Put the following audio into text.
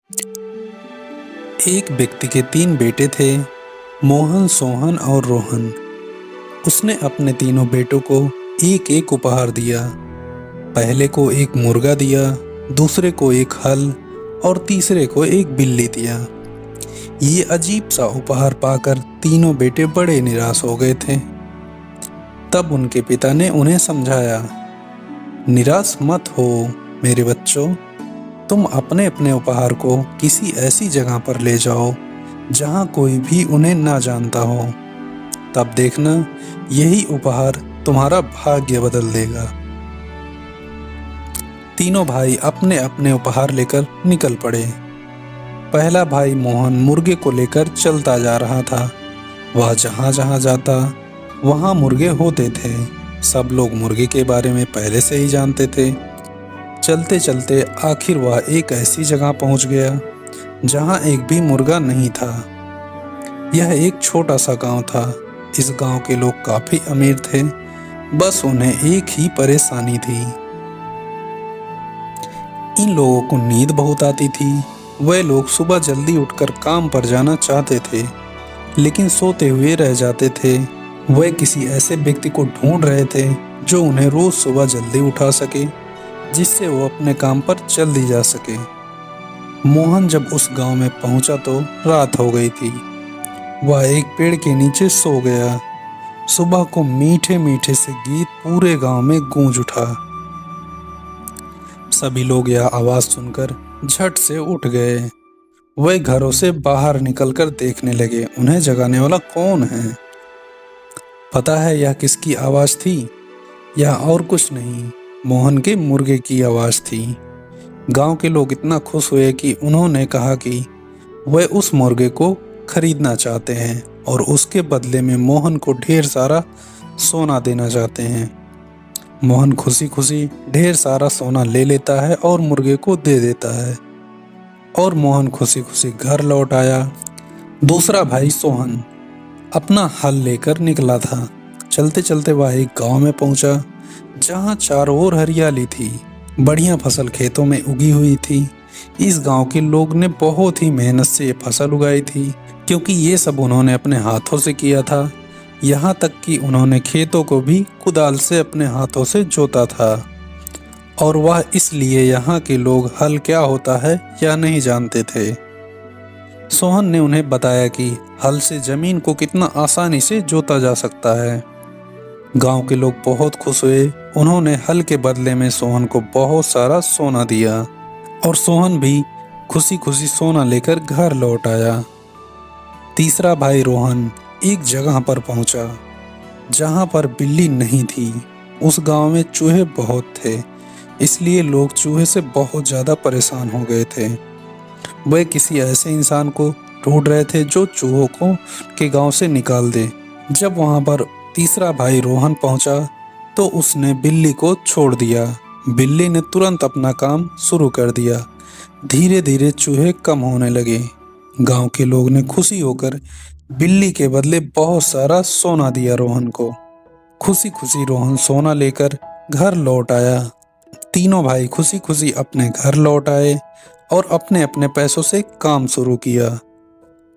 एक व्यक्ति के 3 बेटे थे, मोहन, सोहन और रोहन। उसने अपने तीनों बेटों को एक एक उपहार दिया। पहले को एक मुर्गा दिया, दूसरे को एक हल और तीसरे को एक बिल्ली दिया। ये अजीब सा उपहार पाकर तीनों बेटे बड़े निराश हो गए थे। तब उनके पिता ने उन्हें समझाया, निराश मत हो मेरे बच्चों, तुम अपने अपने उपहार को किसी ऐसी जगह पर ले जाओ जहां कोई भी उन्हें ना जानता हो। तब देखना, यही उपहार तुम्हारा भाग्य बदल देगा। तीनों भाई अपने अपने उपहार लेकर निकल पड़े। पहला भाई मोहन मुर्गे को लेकर चलता जा रहा था। वह जहां जहां जाता वहां मुर्गे होते थे। सब लोग मुर्गे के बारे में पहले से ही जानते थे। चलते चलते आखिर वह एक ऐसी जगह पहुंच गया जहां एक भी मुर्गा नहीं था। यह एक छोटा सा गांव था। इस गांव के लोग काफी अमीर थे, बस उन्हें एक ही परेशानी थी। इन लोगों को नींद बहुत आती थी। वे लोग सुबह जल्दी उठकर काम पर जाना चाहते थे, लेकिन सोते हुए रह जाते थे। वे किसी ऐसे व्यक्ति को ढूंढ रहे थे जो उन्हें रोज सुबह जल्दी उठा सके, जिससे वो अपने काम पर जल्दी जा सके। मोहन जब उस गांव में पहुंचा तो रात हो गई थी। वह एक पेड़ के नीचे सो गया। सुबह को मीठे मीठे से गीत पूरे गांव में गूंज उठा। सभी लोग यह आवाज सुनकर झट से उठ गए। वे घरों से बाहर निकलकर देखने लगे, उन्हें जगाने वाला कौन है। पता है यह किसकी आवाज थी? यह और कुछ नहीं, मोहन के मुर्गे की आवाज थी। गांव के लोग इतना खुश हुए कि उन्होंने कहा कि वे उस मुर्गे को खरीदना चाहते हैं और उसके बदले में मोहन को ढेर सारा सोना देना चाहते हैं। मोहन खुशी खुशी ढेर सारा सोना ले लेता है और मुर्गे को दे देता है, और मोहन खुशी खुशी घर लौट आया। दूसरा भाई सोहन अपना हल लेकर निकला था। चलते चलते वह एक गांव में पहुंचा जहां चारों ओर हरियाली थी। बढ़िया फसल खेतों में उगी हुई थी। इस गांव के लोग ने बहुत ही मेहनत से ये फसल उगाई थी, क्योंकि ये सब उन्होंने अपने हाथों से किया था। यहाँ तक कि उन्होंने खेतों को भी कुदाल से अपने हाथों से जोता था। और वह इसलिए यहाँ के लोग हल क्या होता है या नहीं जानते थे। सोहन ने उन्हें बताया कि हल से जमीन को कितना आसानी से जोता जा सकता है। गांव के लोग बहुत खुश हुए। उन्होंने हल के बदले में सोहन को बहुत सारा सोना दिया, और सोहन भी खुशी खुशी सोना लेकर घर लौट आया। तीसरा भाई रोहन एक जगह पर पहुंचा जहां पर बिल्ली नहीं थी। उस गांव में चूहे बहुत थे, इसलिए लोग चूहे से बहुत ज्यादा परेशान हो गए थे। वे किसी ऐसे इंसान को ढूंढ रहे थे जो चूहों को के गांव से निकाल दे। जब वहां पर तीसरा भाई रोहन पहुंचा तो उसने बिल्ली को छोड़ दिया। बिल्ली ने तुरंत अपना काम शुरू कर दिया। धीरे धीरे चूहे कम होने लगे। गांव के लोग ने खुशी होकर बिल्ली के बदले बहुत सारा सोना दिया रोहन को। खुशी खुशी रोहन सोना लेकर घर लौट आया। तीनों भाई खुशी खुशी अपने घर लौट आए और अपने अपने पैसों से काम शुरू किया।